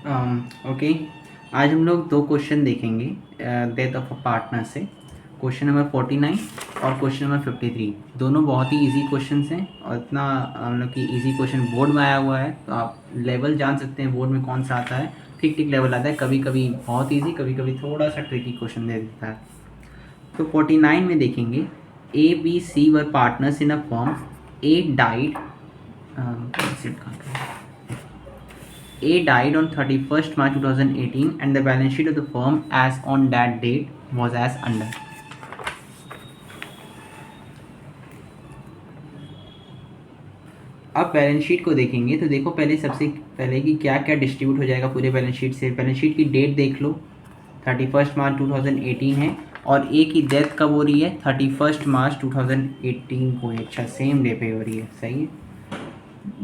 Okay, आज हम लोग दो क्वेश्चन देखेंगे डेथ ऑफ अ पार्टनर से। क्वेश्चन नंबर 49 और क्वेश्चन नंबर 53 दोनों बहुत ही इजी क्वेश्चंस हैं और इतना हम लोग की इजी क्वेश्चन बोर्ड में आया हुआ है तो आप लेवल जान सकते हैं बोर्ड में कौन सा आता है। ठीक ठीक लेवल आता है, कभी कभी बहुत इजी, कभी कभी थोड़ा सा ट्रिकी क्वेश्चन दे देता है। तो 49 में देखेंगे, A B C were partners in a firm. A died A died on 31st March 2018 and the balance sheet of the firm as on that date was as under. अब balance sheet को देखेंगे तो देखो पहले सबसे पहले कि क्या क्या डिस्ट्रीब्यूट हो जाएगा पूरे बैलेंस शीट से। बैलेंस शीट की डेट देख लो, 31 मार्च 2018 है और ए की डेथ कब हो रही है, 31 मार्च 2018 को। अच्छा, सेम डे पे हो रही है, सही है।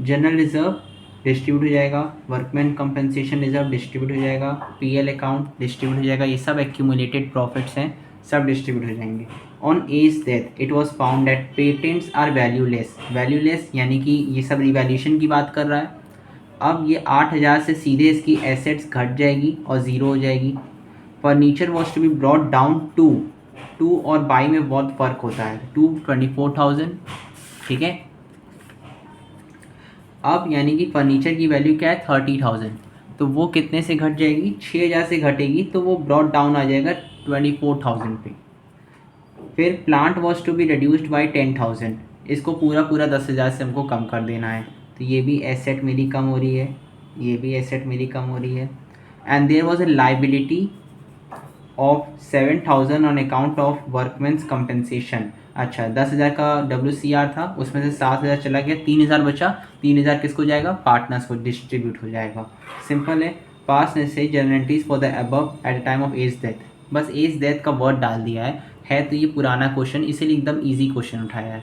जनरल रिजर्व डिस्ट्रीब्यूट हो जाएगा, वर्कमैन कंपनसेशन रिजर्व डिस्ट्रीब्यूट हो जाएगा, पीएल अकाउंट डिस्ट्रीब्यूट हो जाएगा, ये सब एक्यूमुलेटेड प्रॉफिट्स हैं, सब डिस्ट्रीब्यूट हो जाएंगे। On A's death it was found that patents are valueless. Valueless यानी कि ये सब रिवैल्यूएशन की बात कर रहा है। अब ये 8,000 से सीधे इसकी एसेट्स घट जाएगी और ज़ीरो हो जाएगी। Furniture was to be brought down to, to और बाई में बहुत फ़र्क होता है, टू 24,000, ठीक है। अब यानी कि फर्नीचर की वैल्यू क्या है, 30,000, तो वो कितने से घट जाएगी, 6,000 से घटेगी, तो वो ब्रॉड डाउन आ जाएगा 24,000 पे। फिर plant was to be reduced by 10,000, इसको पूरा पूरा 10,000 से हमको कम कर देना है, तो ये भी एसेट मेरी कम हो रही है, ये भी एसेट मेरी कम हो रही है। And there was a liability of 7,000 on account of workmen's compensation. अच्छा, 10,000 का WCR था, उसमें से 7,000 चला गया, 3,000 बचा। 3,000 किसको जाएगा, पार्टनर्स को डिस्ट्रीब्यूट हो जाएगा। सिंपल है। Pass necessary generalities for the above at the time of A's death, बस एज डेथ का वर्ड डाल दिया है तो ये पुराना क्वेश्चन, इसीलिए एकदम ईजी क्वेश्चन उठाया है,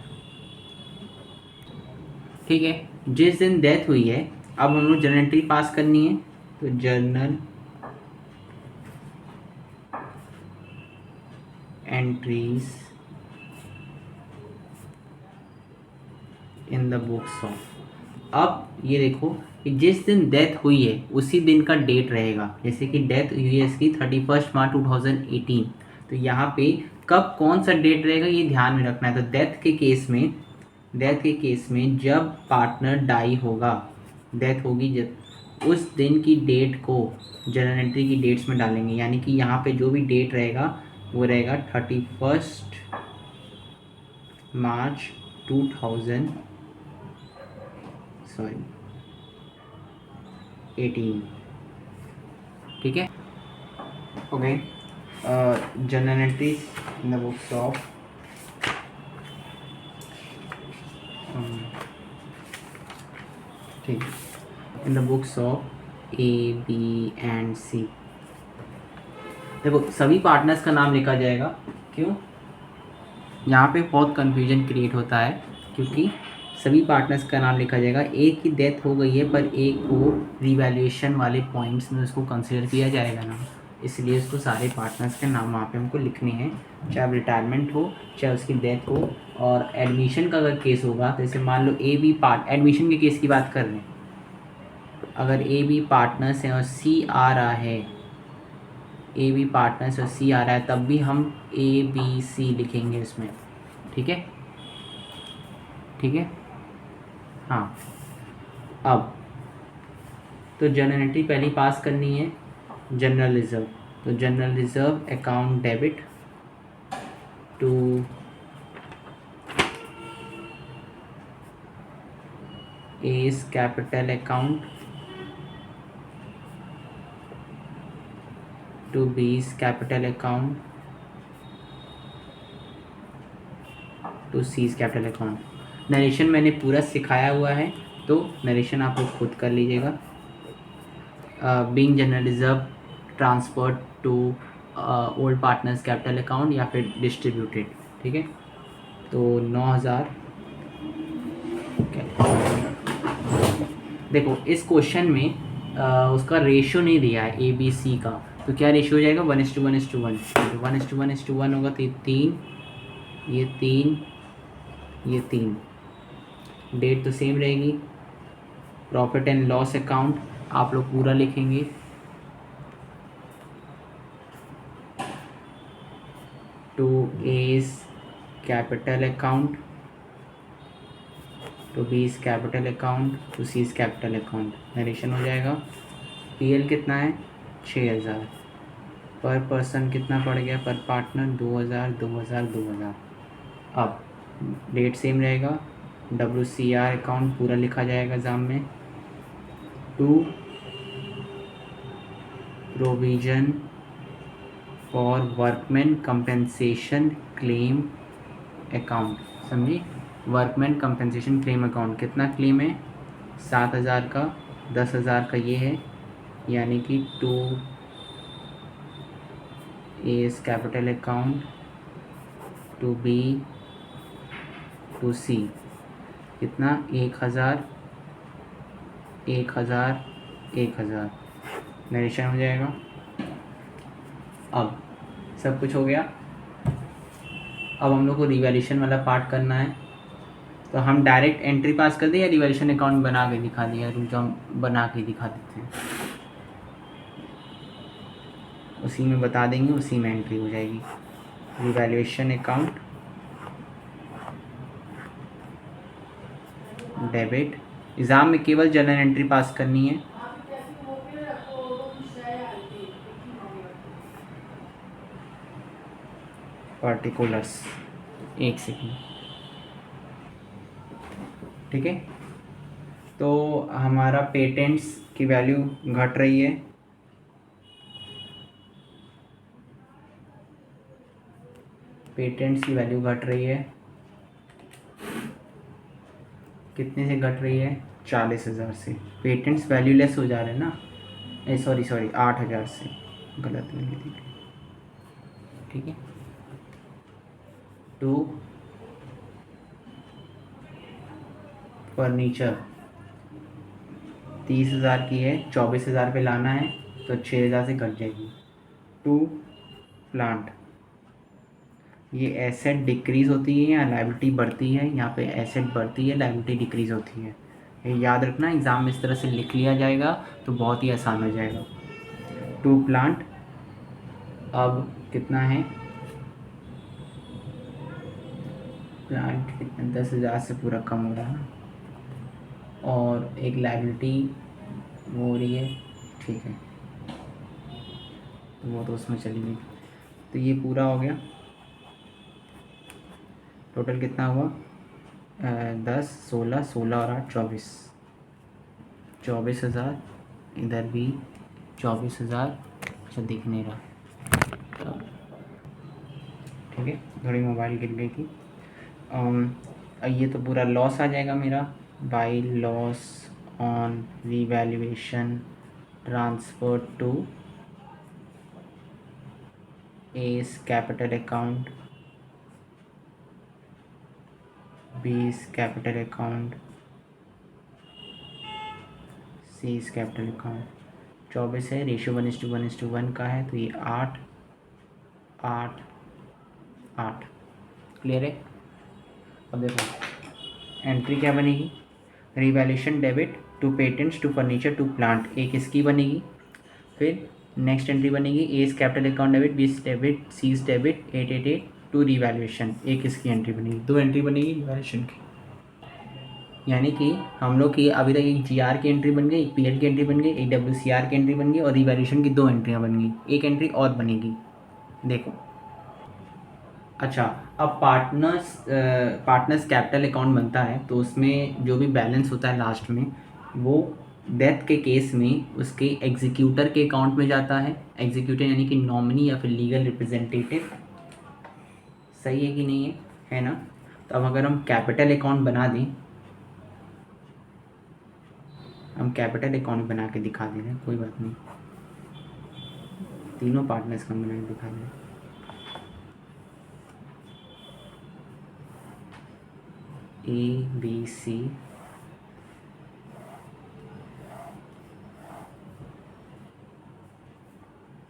ठीक है। जिस दिन डेथ हुई है, अब हम लोग जर्नल एंट्री पास करनी है, तो journal entries in the books of. अब ये देखो कि जिस दिन डेथ हुई है उसी दिन का डेट रहेगा। जैसे कि डेथ हुई है इसकी 31 मार्च 2018, तो यहाँ पे कब कौन सा डेट रहेगा ये ध्यान में रखना है। तो डेथ के केस में जब पार्टनर डाई होगा, डेथ होगी जब, उस दिन की डेट को जर्नल एंट्री की डेट्स में डालेंगे। यानी कि यहाँ पे जो भी डेट रहेगा वो रहेगा 31 मार्च 18, ठीक है। Okay, journal entries in the books of ठीक, in the books of A B and C. देखो सभी पार्टनर्स का नाम लिखा जाएगा, क्यों, यहाँ पे बहुत कन्फ्यूजन क्रिएट होता है, क्योंकि सभी पार्टनर्स का नाम लिखा जाएगा। एक की डेथ हो गई है पर एक को रिवैल्यूएशन वाले पॉइंट्स में उसको कंसिडर किया जाएगा ना, इसलिए उसको सारे पार्टनर्स के नाम वहाँ पे हमको लिखने हैं, चाहे रिटायरमेंट हो चाहे उसकी डेथ हो। और एडमिशन का अगर केस होगा, तो जैसे मान लो ए बी एडमिशन के केस की बात कर रहे हैं, अगर ए बी पार्टनर्स हैं और सी आ रहा है, ए बी पार्टनर्स और सी आ रहा है, तब भी हम ABC लिखेंगे इसमें, ठीक है, ठीक है। हाँ, अब तो जर्नल एंट्री पहली पास करनी है, जनरल रिजर्व। तो general reserve account debit to A's capital account to B's capital account to C's capital account. Narration मैंने पूरा सिखाया हुआ है, तो नरेशन आप लोग खुद कर लीजिएगा। Being general reserve transferred to old partners capital account या फिर डिस्ट्रीब्यूटेड, ठीक है। तो 9,000। देखो इस क्वेश्चन में उसका रेशियो नहीं दिया है ABC का, तो क्या रेशियो हो जाएगा, 1:1:1, 1:1:1 होगा, तो 3, ये 3, ये 3, डेट तो सेम रहेगी। प्रॉफिट एंड लॉस अकाउंट आप लोग पूरा लिखेंगे, to A's capital account, to B's capital account, to C's capital account. Narration हो जाएगा। पीएल कितना है 6000। पर पर्सन कितना पड़ गया, पर पार्टनर 2000 2000 2000। अब डेट सेम रहेगा। WCR अकाउंट पूरा लिखा जाएगा एग्जाम में। To provision for workman compensation claim account, समझी। वर्कमैन कंपेंसेशन क्लेम अकाउंट कितना क्लेम है 7000 का, 10,000 का ये है, यानी कि to A's capital account, to B, to C कितना 1000 1000 1000। नरेशन हो जाएगा। अब सब कुछ हो गया। अब हम लोग को रिवैल्यूएशन वाला पार्ट करना है। तो हम डायरेक्ट एंट्री पास कर दें या रिवैल्यूएशन अकाउंट बना के दिखा दिया, रुक जाओ हम बना के दिखा देते हैं। उसी में बता देंगे, उसी में एंट्री हो जाएगी। Revaluation account, debit. एग्ज़ाम में केवल जनरल एंट्री पास करनी है। पार्टिकुलर्स, एक सेकेंड, ठीक है। तो हमारा पेटेंट्स की वैल्यू घट रही है। पेटेंट्स की वैल्यू घट रही है, कितने से घट रही है 40,000 से। पेटेंट्स वैल्यूलेस हो जा रहे हैं ना, सॉरी 8,000 से, गलत में लिख दी, ठीक है। टू फर्नीचर 30,000 की है, 24,000 पे लाना है तो 6,000 से घट जाएगी। टू प्लांट, ये एसेट डिक्रीज़ होती है या लायबिलिटी बढ़ती है, यहाँ पे एसेट बढ़ती है, लायबिलिटी डिक्रीज़ होती है। ये याद रखना, एग्ज़ाम में इस तरह से लिख लिया जाएगा तो बहुत ही आसान हो जाएगा। टू प्लांट अब कितना है, प्लांट कितना 10,000 से पूरा कम हो रहा है, और एक लायबिलिटी वो हो रही है, ठीक है, तो वो तो उसमें चली गई। तो ये पूरा हो गया। टोटल कितना हुआ 10 16 16 और 8 24,000। इधर भी 24,000। अच्छा दिख नहीं रहा, ठीक है, थोड़ी मोबाइल गिर गई थी। ये तो पूरा लॉस आ जाएगा मेरा। By loss on revaluation transfer to A's capital account, B's capital account, C's capital account. 24 है, रेशियो 1:1:1 का है, तो ये 8 8 8। क्लियर है। अब देखो एंट्री क्या बनेगी, revaluation debit to patents to furniture to plant, एक इसकी बनेगी। फिर नेक्स्ट एंट्री बनेगी A's capital account debit, B's debit, C's debit 888 to revaluation, एक इसकी एंट्री बनेगी। 2 एंट्री बनेगी रिवैल्यूएशन की। यानी कि हम लोग की अभी तक एक जीआर की एंट्री बन गई, एक पीएल की एंट्री बन गई, एक डब्ल्यूसीआर की एंट्री बन गई, और रिवैल्यूएशन की 2 एंट्रियाँ बन गई। एक एंट्री और बनेगी, देखो। अच्छा, अब पार्टनर्स कैपिटल अकाउंट बनता है, तो उसमें जो भी बैलेंस होता है लास्ट में, वो डेथ के केस में उसके एग्जीक्यूटर के अकाउंट में जाता है। एग्जीक्यूटर यानी कि नॉमिनी या फिर लीगल रिप्रेजेंटेटिव। सही है कि नहीं है ना। तो अब अगर हम कैपिटल अकाउंट बना दें, हम कैपिटल अकाउंट बना के दिखा दे रहे हैं, कोई बात नहीं, तीनों पार्टनर्स का बना के दिखा दे रहे हैं।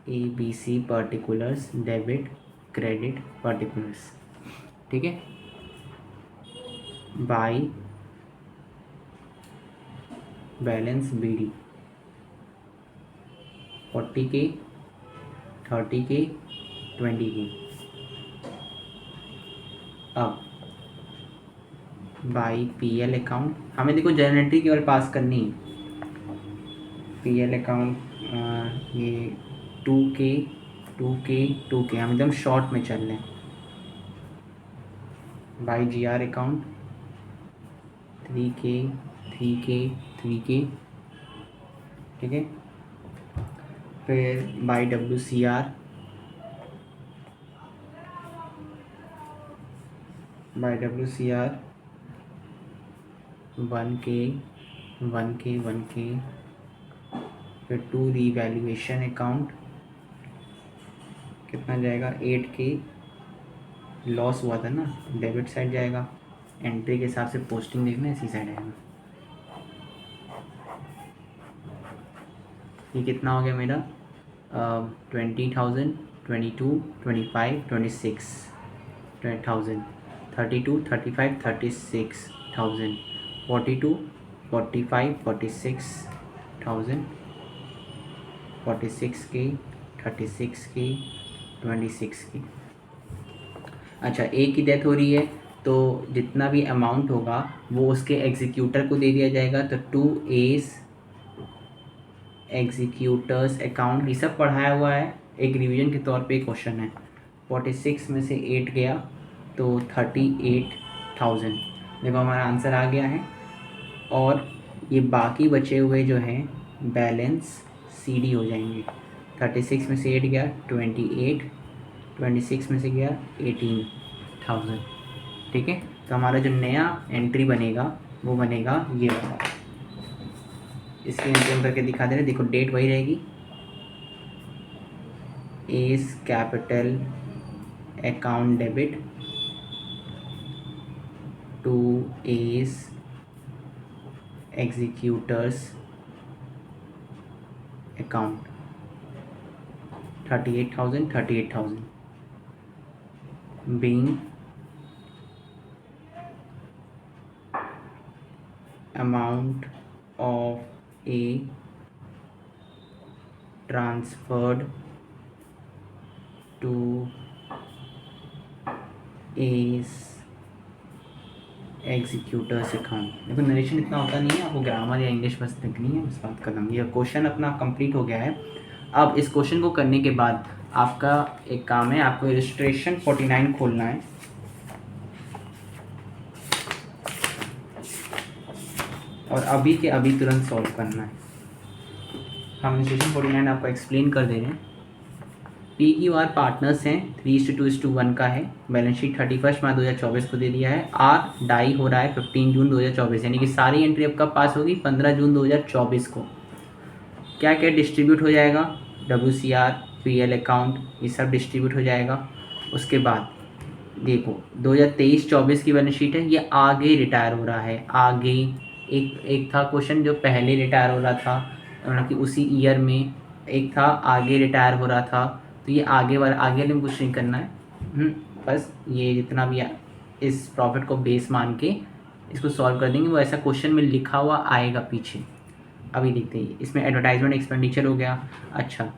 ABC particulars, debit credit particulars, ठीक है। By balance BD 40K 30K 20K, अब बाई पीएल अकाउंट, हमें देखो जर्नल एंट्री केवल पास करनी है। पीएल अकाउंट ये 2K हम एकदम शॉर्ट में चल रहे हैं। बाई जीआर अकाउंट 3K, ठीक है। फिर बाई WCR 1K, फिर 2 रीवैल्यूएशन अकाउंट कितना जाएगा 8K, लॉस हुआ था ना, डेबिट साइड जाएगा। एंट्री के हिसाब से पोस्टिंग देखना, इसी साइड आएगा। ये कितना हो गया मेरा 20,000, 22, 25, 26 10,000, 32, 35, 36,000, 42, 45, 46,000, 46K, 36K, 26K। अच्छा, एक की डेथ हो रही है तो जितना भी अमाउंट होगा वो उसके एग्जीक्यूटर को दे दिया जाएगा। तो 2A's एग्जीक्यूटर्स अकाउंट, ये सब पढ़ाया हुआ है, एक रिवीजन के तौर पे क्वेश्चन है। 46 में से 8 गया तो 38,000। देखो हमारा आंसर आ गया है। और ये बाकी बचे हुए जो हैं बैलेंस CD हो जाएंगे। 36 में से 8 गया 28, 26 में से गया 18,000, ठीक है। तो हमारा जो नया एंट्री बनेगा वो बनेगा ये वाला। इसकी एंट्री हम करके दिखा दे रहे, देखो डेट वही रहेगी। A's capital account debit to A's executors account 38,000 being amount of A transferred to A's executors account. देखो नरेशन इतना होता नहीं है, आपको ग्रामर या इंग्लिश बस लिखनी है, बस बात खत्म। ये क्वेश्चन अपना कंप्लीट हो गया है। अब इस क्वेश्चन को करने के बाद आपका एक काम है, आपको इलस्ट्रेशन 49 खोलना है और अभी के अभी तुरंत सॉल्व करना है। हम इलस्ट्रेशन 49 आपको एक्सप्लेन कर दे रहे हैं। PQR पार्टनर्स हैं, 3:2:1 का है। बैलेंस शीट 31 मार्च 2024 को दे दिया है। R डाई हो रहा है 15 जून 2024, यानी कि सारी एंट्री अब कब पास होगी 15 जून 2024 को। क्या क्या डिस्ट्रीब्यूट हो जाएगा, WCR, PL अकाउंट, ये सब डिस्ट्रीब्यूट हो जाएगा। उसके बाद देखो 2023-24 की बैलेंस शीट है, ये आगे रिटायर हो रहा है। आगे एक था क्वेश्चन जो पहले रिटायर हो रहा था, मतलब कि उसी ईयर में, एक था आगे रिटायर हो रहा था। तो ये आगे वाले में कुछ नहीं करना है, बस ये जितना भी इस प्रॉफिट को बेस मान के इसको सॉल्व कर देंगे, वो ऐसा क्वेश्चन में लिखा हुआ आएगा पीछे। अभी देखते हैं, इसमें एडवर्टाइजमेंट एक्सपेंडिचर हो गया। अच्छा,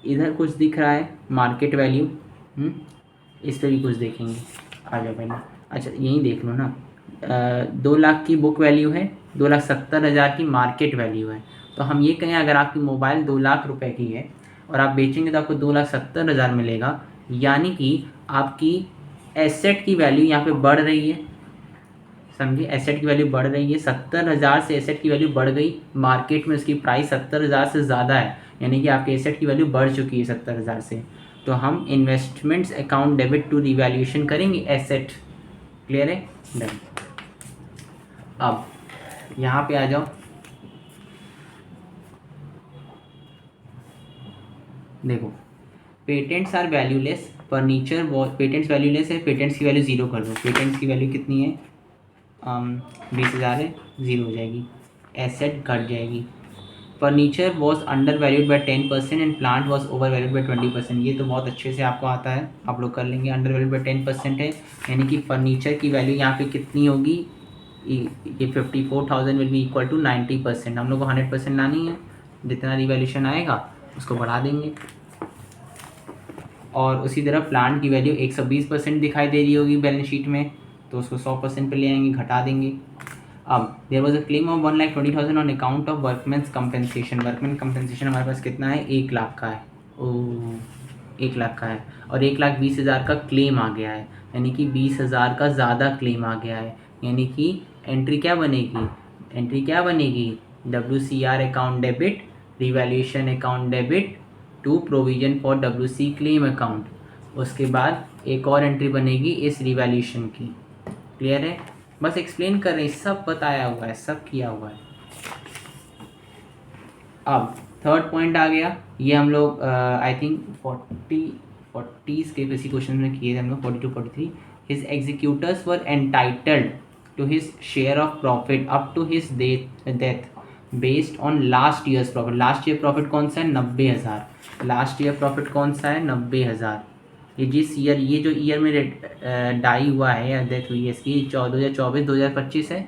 इधर कुछ दिख रहा है मार्केट वैल्यू, इस पर भी कुछ देखेंगे, आ जाओ पहले। अच्छा यहीं देख लो ना, 2 लाख की बुक वैल्यू है, 2,70,000 की मार्केट वैल्यू है। तो हम ये कहें अगर आपकी मोबाइल 2 लाख रुपए की है और आप बेचेंगे तो आपको 2,70,000 मिलेगा, यानी कि आपकी एसेट की वैल्यू यहाँ पे बढ़ रही है। समझिए, एसेट की वैल्यू बढ़ रही है, 70,000 से एसेट की वैल्यू बढ़ गई। मार्केट में उसकी प्राइस 70,000 से ज़्यादा है, यानी कि आपके एसेट की वैल्यू बढ़ चुकी है 70,000 से। तो हम investments account debit to revaluation करेंगे एसेट। क्लियर है? डन। अब यहाँ पे आ जाओ, देखो patents are valueless, furniture patents valueless है, पेटेंट्स की वैल्यू 0 कर दो। पेटेंट्स की वैल्यू कितनी है 20,000 है, 0 हो जाएगी, एसेट घट जाएगी। Furniture was under valued by 10% and plant was over valued by 20%। ये तो बहुत अच्छे से आपको आता है, आप लोग कर लेंगे। अंडर वैल्यूड बाई 10% है, यानी कि फर्नीचर की वैल्यू यहाँ पे कितनी होगी, ये 54,000 विल बी इक्वल टू 90%। हम लोग को 100% लानी है, जितना रिवैल्यूशन आएगा उसको बढ़ा देंगे। और उसी तरह प्लांट की वैल्यू 120% दिखाई दे रही होगी बैलेंस शीट में, तो उसको 100% पे ले आएंगे, घटा देंगे। अब there was a claim of 1,20,000 on account of workmen's compensation. Workman compensation हमारे पास कितना है, 1 लाख का है। ओ 1 लाख का है, और 1,20,000 का क्लेम आ गया है, यानी कि 20,000 का ज़्यादा क्लेम आ गया है। यानी कि एंट्री क्या बनेगी, WCR account debit, revaluation account debit to provision for WC claim account. उसके बाद एक और एंट्री बनेगी इस रिवैल्यूएशन की। क्लियर है, बस एक्सप्लेन कर रहे हैं, सब बताया हुआ है, सब किया हुआ है। अब थर्ड पॉइंट आ गया, ये हम लोग आई थिंक 40 के किसी क्वेश्चन में किए थे हम लोग, 42 43। His executors were entitled to his share of profit up to his death based on last year's profit. Last year profit कौन सा है, 90,000। लास्ट ईयर प्रॉफिट कौन सा है, 90,000। ये जिस ईयर, ये जो ईयर में डाई हुआ है या डेथ हुई है इसकी 2024 2025 है।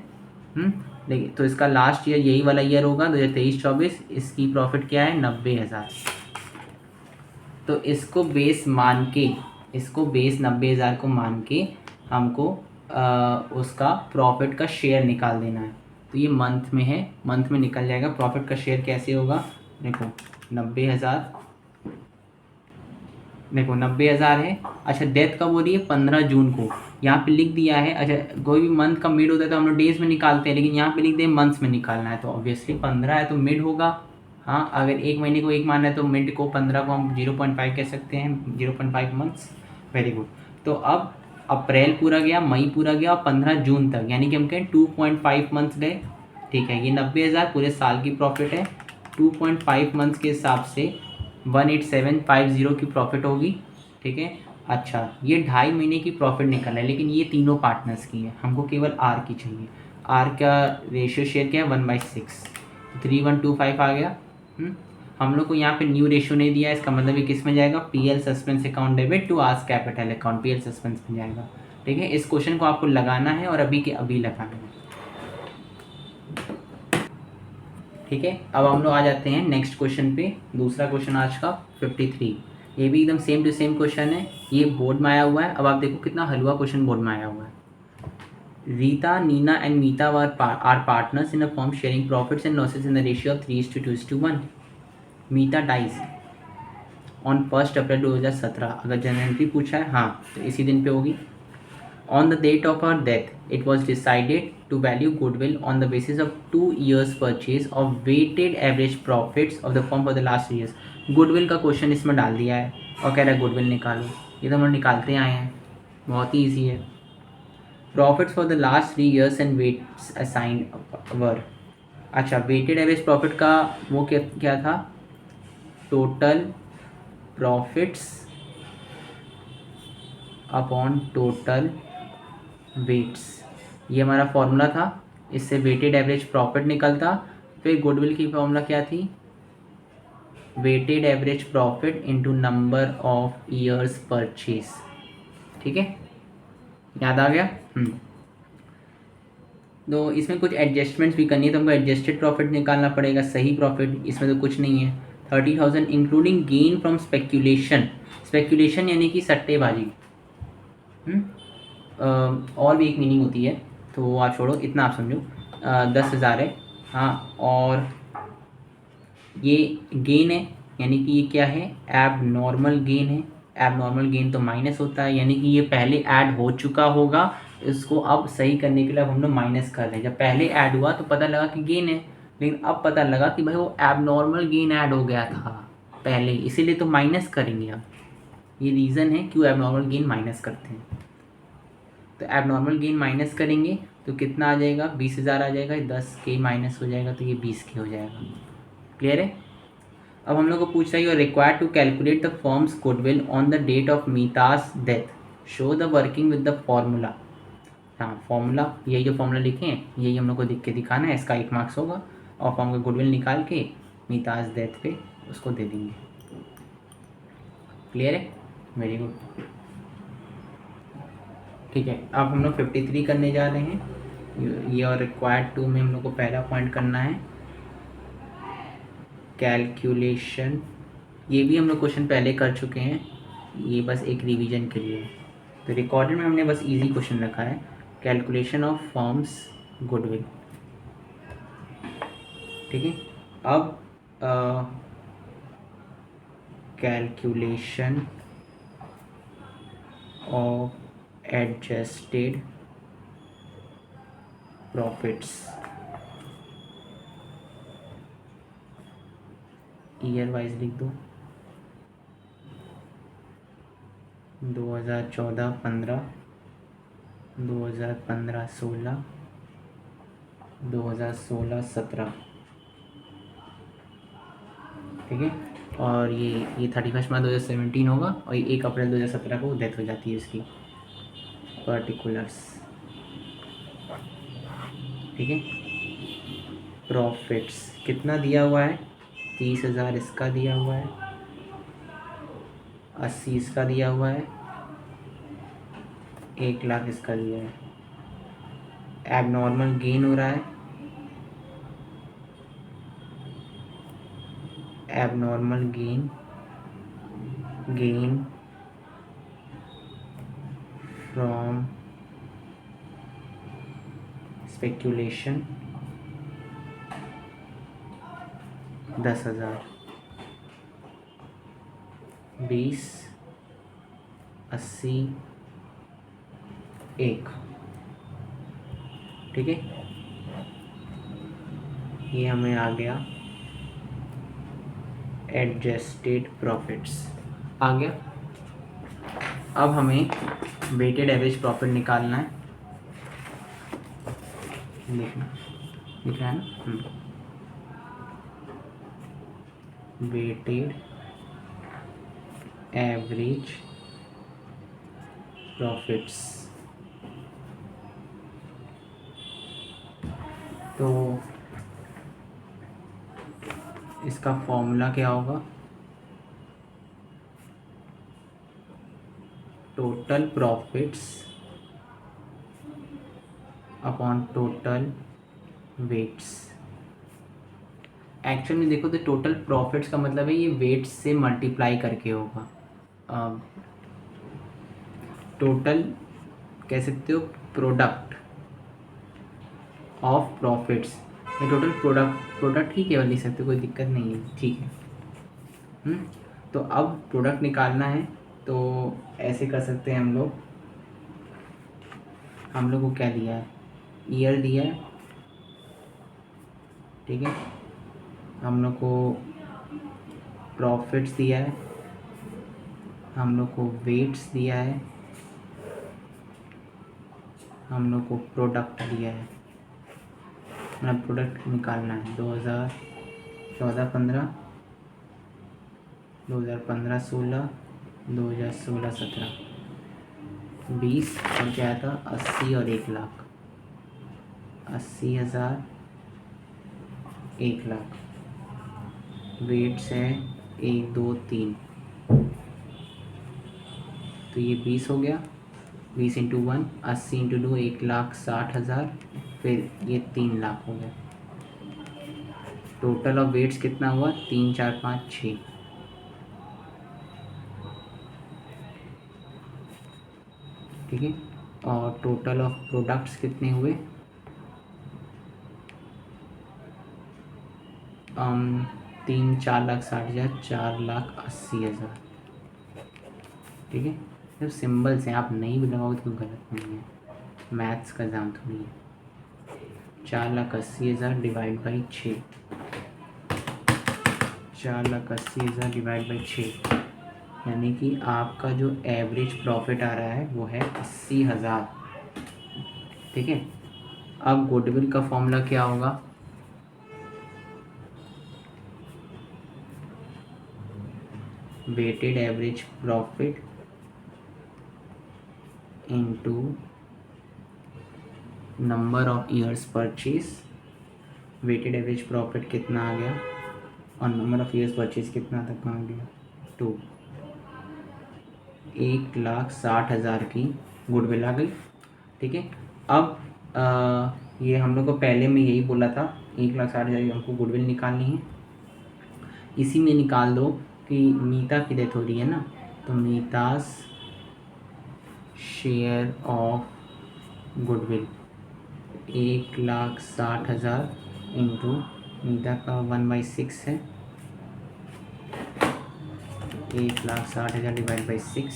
देखिए, तो इसका लास्ट ईयर यही वाला ईयर होगा 2023-24। इसकी प्रॉफिट क्या है, 90,000। तो इसको बेस 90,000 को मान के हमको उसका प्रॉफिट का शेयर निकाल देना है। तो ये मंथ में है, मंथ में निकल जाएगा। प्रॉफिट का शेयर कैसे होगा, देखो 90,000, देखो 90,000 है। अच्छा, डेथ कब हो रही है, 15 जून को। यहाँ पे लिख दिया है, अच्छा कोई भी मंथ का मिड होता है तो हम लोग डेज में निकालते हैं, लेकिन यहाँ पे लिख दे मंथ्स में निकालना है, तो ऑब्वियसली 15 है तो मिड होगा। हाँ, अगर एक महीने को एक मानना है तो मिड को 15 को हम 0.5 कह सकते हैं, 0.5 मंथ्स। Very good. तो अब अप्रैल पूरा गया, मई पूरा गया, और 15 जून तक, यानी कि हम कहें 2.5 मंथ्स गए। ठीक है, ये 90,000 पूरे साल की प्रॉफिट है। 2.5 मंथ्स के हिसाब से 18750 की प्रॉफिट होगी। ठीक है, अच्छा ये 2.5 महीने की प्रॉफिट निकल है, लेकिन ये तीनों पार्टनर्स की है, हमको केवल आर की चाहिए। आर का रेशियो शेयर क्या है, 1/6, 3125 आ गया। हम लोग को यहाँ पे न्यू रेशियो नहीं दिया है, इसका मतलब ये किस में जाएगा, PL suspense account debit to A's capital account, PL suspense में जाएगा। ठीक है, इस क्वेश्चन को आपको लगाना है और अभी के अभी लगाना है। ठीक है, अब हम लोग आ जाते हैं नेक्स्ट क्वेश्चन पे। दूसरा क्वेश्चन आज का 53। ये भी एकदम सेम टू सेम क्वेश्चन है, ये बोर्ड में आया हुआ है। अब आप देखो कितना हलवा क्वेश्चन बोर्ड में आया हुआ है। Rita, Neena and Meeta are partners in a firm sharing profits and losses in the ratio of 3:2:1। Meeta dies on 1 April 2017। अगर जनरल एंट्री पूछा है, हाँ तो इसी दिन पे होगी। On the date of her death, it was decided to value goodwill on the basis of 2 years purchase of weighted average profits of the firm for the last 3 years. Goodwill का question इसमें डाल दिया है और कह रहा है goodwill निकालो। ये तो हम लोग निकालते आए हैं, बहुत ही ईजी है। Profits for the last 3 years and weights assigned were. अच्छा, वेटेड एवरेज प्रॉफिट का वो क्या था, total profits upon total weights, ये हमारा फॉर्मूला था। इससे वेटेड एवरेज प्रॉफिट निकलता। फिर गुडविल की फॉर्मूला क्या थी, weighted average profit into number of years purchase. ठीक है, याद आ गया। तो इसमें कुछ एडजस्टमेंट्स भी करनी है, तो हमको एडजस्टेड प्रॉफिट निकालना पड़ेगा। सही प्रॉफिट इसमें तो कुछ नहीं है। 30,000 including gain from speculation. Speculation यानी कि सट्टेबाजी। और भी एक मीनिंग होती है, तो वो आप छोड़ो, इतना आप समझो। 10,000 है, हाँ। और ये गेन है, यानी कि ये क्या है, एब नॉर्मल गेन है। एब नॉर्मल गेन तो माइनस होता है, यानी कि ये पहले ऐड हो चुका होगा, इसको अब सही करने के लिए अब हम लोग माइनस कर रहे हैं। जब पहले ऐड हुआ तो पता लगा कि गेन है, लेकिन अब पता लगा कि भाई वो एब नॉर्मल गेन ऐड हो गया था पहले, इसीलिए तो माइनस करेंगे। अब ये रीज़न है क्यों एब नॉर्मल गेन माइनस करते हैं। तो एबनॉर्मल गेन माइनस करेंगे तो कितना आ जाएगा, 20,000 आ जाएगा। 10 के माइनस हो जाएगा तो ये 20 के हो जाएगा। क्लियर है। अब हम लोग को पूछ रहा है, you are required to calculate the firm's goodwill on the date of Meeta's death, show the working with the formula. हाँ, फॉर्मूला यही जो फॉर्मूला लिखे हैं यही हम लोग को लिख के दिखाना है, इसका 1 मार्क्स होगा। और फॉर्म का गुडविल निकाल के मीतास डेथ पे उसको दे देंगे। क्लियर है, वेरी गुड। ठीक है, अब हम लोग 53 करने जा रहे हैं। ये और रिक्वायर्ड 2 में हम लोग को पहला पॉइंट करना है कैलकुलेशन। ये भी हम लोग क्वेश्चन पहले कर चुके हैं, ये बस एक रिवीजन के लिए। तो रिकॉर्डेड में हमने बस इजी क्वेश्चन रखा है, कैलकुलेशन ऑफ फॉर्म्स गुडविल। ठीक है, अब calculation of adjusted profits, year wise लिख दो, 2014-15, 2015-16, 2016-17। ठीक है, और ये 31 मार्च 2017 होगा, और ये 1 अप्रैल 2017 को डेथ हो जाती है इसकी। पर्टिकुलर्स। ठीक है, प्रॉफिट्स कितना दिया हुआ है, 30,000 इसका दिया हुआ है, 80 इसका दिया हुआ है, 1 लाख इसका दिया है। एबनॉर्मल गेन हो रहा है, एबनॉर्मल गेन फ्रॉम स्पेक्यूलेशन 10,000, 20, 80, 1। ठीक है, ये हमें आ गया एडजस्टेड प्रॉफिट्स आ गया। अब हमें वेटेड एवरेज प्रॉफिट निकालना है, देखना दिख रहा है ना, वेटेड एवरेज प्रॉफिट्स। तो इसका फॉर्मूला क्या होगा, total profits upon total weights. Actual में देखो तो टोटल प्रॉफिट्स का मतलब है ये वेट्स से मल्टीप्लाई करके होगा। टोटल कह सकते हो प्रोडक्ट ऑफ प्रॉफिट्स, ये टोटल प्रोडक्ट ही केवल लिख सकते हो, कोई दिक्कत नहीं है। ठीक है, तो अब प्रोडक्ट निकालना है, तो ऐसे कर सकते हैं हम लोग को क्या दिया है, ईयर दिया है। ठीक है, हम लोग को प्रॉफिट्स दिया है, हम लोग को वेट्स दिया है, हम लोग को प्रोडक्ट दिया है। मतलब प्रोडक्ट निकालना है 2014-15, 2015-16, 2016-17, 20 और क्या था 80 और 1 लाख, 80,000, 1 लाख। वेट्स है 1, 2, 3, तो ये 20 हो गया, 20 इंटू 1, 80 इंटू 2, 1,60,000, फिर ये 3 लाख हो गया। टोटल ऑफ वेट्स कितना हुआ, 3, 4, 5, 6। ठीक है, और टोटल ऑफ प्रोडक्ट्स कितने हुए, 3, 4,60,000, 4,80,000। ठीक है, जब सिंबल्स हैं आप नहीं भी लगाओगे तो गलत नहीं है, मैथ्स का एग्जाम थोड़ी है। 4,80,000 डिवाइड बाई 6, 4,80,000 डिवाइड बाई 6, यानी कि आपका जो एवरेज प्रॉफिट आ रहा है वो है 80,000। ठीक है, अब गुडविल का फॉर्मूला क्या होगा, weighted average profit into number of years purchase. Weighted average profit कितना आ गया और नंबर ऑफ ईयर्स परचेज कितना तक आ गया, 2। 1,60,000 की गुडविल आ गई। ठीक है, अब ये हम लोग को पहले में यही बोला था 1,60,000 की हमको गुडविल निकालनी है। इसी में निकाल दो कि नीता की डेथ हो रही है ना, तो मीतास शेयर ऑफ गुडविल 1,60,000 इंटू मीता का 1/6 है, 1,60,000 डिवाइड बाई 6,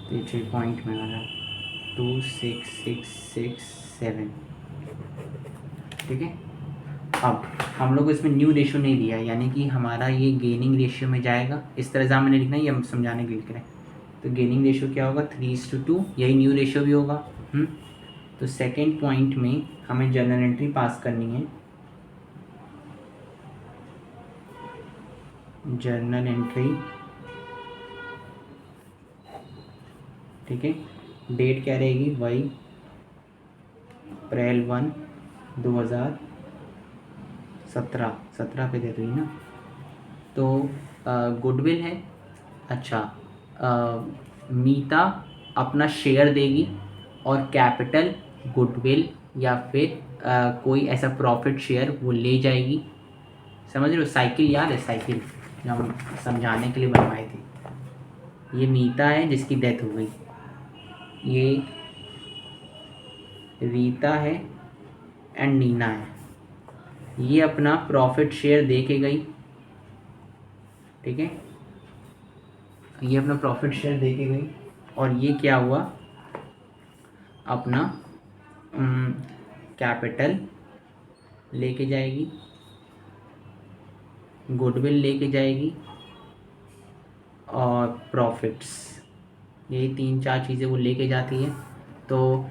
तो ये 3 पॉइंट में आ रहा है 26667। ठीक है। अब हम लोग को इसमें न्यू रेशियो नहीं दिया, यानी कि हमारा ये गेनिंग रेशियो में जाएगा। इस तरह से मैंने लिखना है, ये हम समझाने के लिए लिख रहे हैं। तो गेनिंग रेशियो क्या होगा 3:2, यही न्यू रेशियो भी होगा। तो सेकेंड पॉइंट में हमें जर्नल एंट्री पास करनी है। जर्नल एंट्री, ठीक है। डेट क्या रहेगी, वही अप्रैल 1, 2017 पे दे रही ना। तो गुडविल है। अच्छा, मीता अपना शेयर देगी और कैपिटल गुडविल या फिर कोई ऐसा प्रॉफिट शेयर वो ले जाएगी। समझ रहे हो, साइकिल याद है, साइकिल जो हम समझाने के लिए बनवाए थे। ये मीता है जिसकी डेथ हो गई, ये रीता है एंड नीना है। ये अपना प्रॉफिट शेयर दे के गई, ठीक है। ये अपना प्रॉफिट शेयर दे के गई और ये क्या हुआ, अपना कैपिटल लेके जाएगी, गुडविल लेके जाएगी और प्रॉफिट्स, यही 3-4 चीज़ें वो लेके जाती है। तो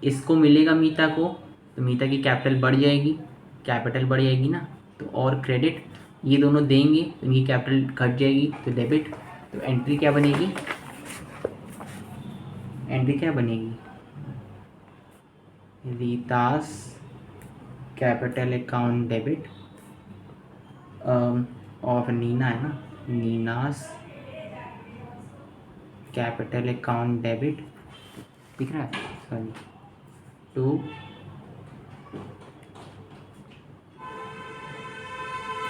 इसको मिलेगा मीता को, तो मीता की कैपिटल बढ़ जाएगी, कैपिटल बढ़ जाएगी ना, तो और क्रेडिट ये दोनों देंगे तो इनकी कैपिटल घट जाएगी, तो डेबिट। तो एंट्री क्या बनेगी, एंट्री क्या बनेगी, रीतास कैपिटल अकाउंट डेबिट और नीना है ना, नीनास कैपिटल अकाउंट डेबिट, दिख रहा है, sorry, to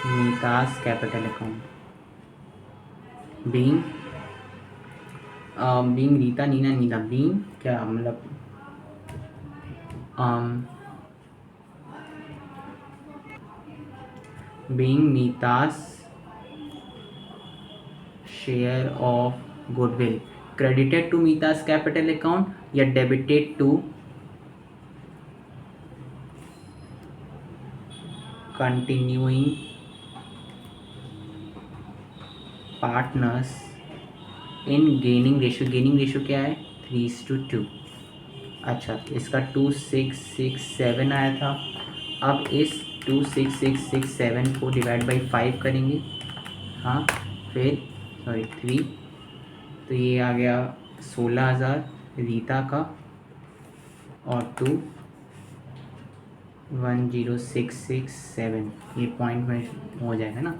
Neeta's capital account being Rita Neena Neena being क्या मतलब being Neeta's share of goodwill credited to Meeta's capital account या debited to continuing partners in gaining ratio. Gaining ratio क्या है 3:2। अच्छा, इसका 26667 आया था। अब इस 26667 को डिवाइड बाई 5 करेंगे, हाँ, फिर सॉरी 3, तो ये आ गया 16,000 रीता का और 10667, ये पॉइंट में हो जाएगा ना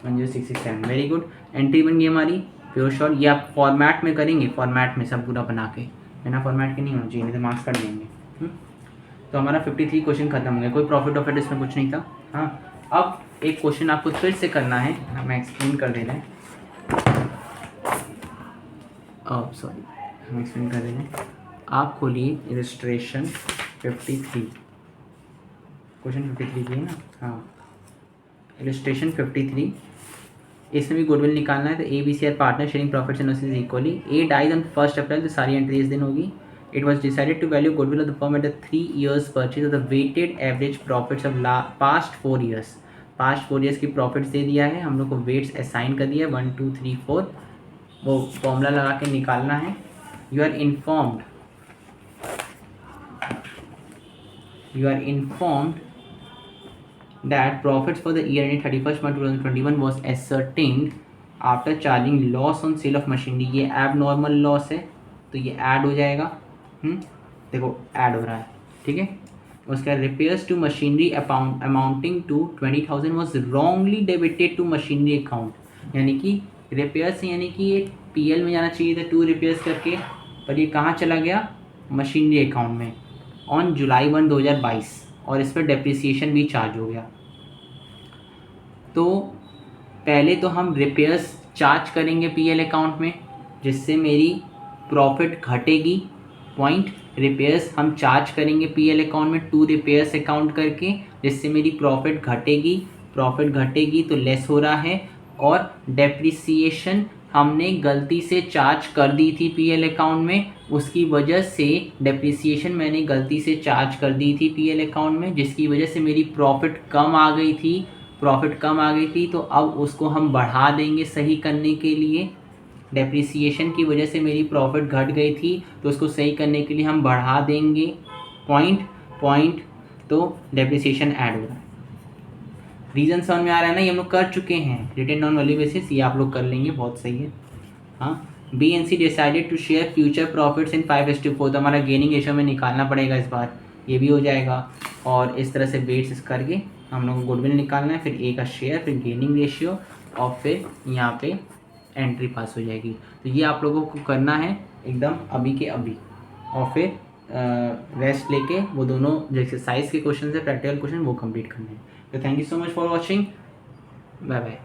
10667। वेरी गुड, एंट्री बन गई हमारी प्योर शॉर्ट। ये आप फॉर्मेट में करेंगे, फॉर्मेट में सब पूरा बना के, बिना फॉर्मेट के नहीं होना चाहिए, नहीं तो मार्क्स कट देंगे। तो हमारा 53 क्वेश्चन खत्म हो गया, कोई प्रॉफिट ऑफिट इसमें कुछ नहीं था। हाँ, अब एक क्वेश्चन आपको फिर से करना है, हमें एक्सप्लेन कर देना है, सॉरी हम एक्सप्लेन कर देना है। आप खोलिए इलस्ट्रेशन 53, क्वेश्चन 53 की है ना, हाँ, इलस्ट्रेशन 53। इसमें भी गुडविल निकालना है। तो ABC are partner sharing profits and losses equally. A dies on 1 April, तो सारी एंट्री इस दिन होगी। It was decided to value goodwill of the firm at the 3 years purchase of the weighted average profits of past 4 years। Past 4 years की profits दे दिया है, हम लोग को वेट्स असाइन कर दिया 1 2 3 4, वो फॉर्मूला लगा के निकालना है। You are informed that profits for the year ending 31st March 2021 was ascertained after charging loss on sale of machinery। ये abnormal loss है, तो ये ऐड हो जाएगा। देखो ऐड हो रहा है, ठीक है। उसका repairs to machinery amounting to 20,000 was wrongly debited to machinery account। यानी कि repairs यानी कि ये PL में जाना चाहिए था 2 repairs करके, पर ये कहाँ चला गया, मशीनरी अकाउंट में, ऑन जुलाई 1 2022, और इस पर डेप्रिसिएशन भी चार्ज हो गया। तो पहले तो हम रिपेयर्स चार्ज करेंगे पीएल अकाउंट में, जिससे मेरी प्रॉफिट घटेगी। पॉइंट रिपेयर्स हम चार्ज करेंगे पीएल अकाउंट में 2 रिपेयर्स अकाउंट करके, जिससे मेरी प्रॉफिट घटेगी तो लेस हो रहा है। और डेप्रिसिएशन हमने गलती से चार्ज कर दी थी पीएल अकाउंट में, उसकी वजह से डेप्रिसिएशन मैंने गलती से चार्ज कर दी थी पीएल अकाउंट में, जिसकी वजह से मेरी प्रॉफिट कम आ गई थी। तो अब उसको हम बढ़ा देंगे सही करने के लिए। डेप्रिसिएशन की वजह से मेरी प्रॉफिट घट गई थी तो उसको सही करने के लिए हम बढ़ा देंगे पॉइंट। तो डेप्रिसिएशन ऐड हो रहा है। रीजन समझ में आ रहा है ना, ये हम लोग कर चुके हैं रिटन डाउन वैल्यू बेसिस, ये आप लोग कर लेंगे, बहुत सही है। हाँ, B and C decided to share future profits in 5:4, तो हमारा गेनिंग रेशियो में निकालना पड़ेगा इस बार, ये भी हो जाएगा। और इस तरह से वेट्स करके हम लोग को गुडविल निकालना है, फिर ए का शेयर, फिर गेनिंग रेशियो, और फिर यहाँ पे एंट्री पास हो जाएगी। तो ये आप लोगों को करना है एकदम अभी के अभी, और फिर रेस्ट लेके वो दोनों जो एक्सरसाइज के क्वेश्चन है, प्रैक्टिकल क्वेश्चन, वो कंप्लीट करने हैं। तो thank you so much for watching, bye bye.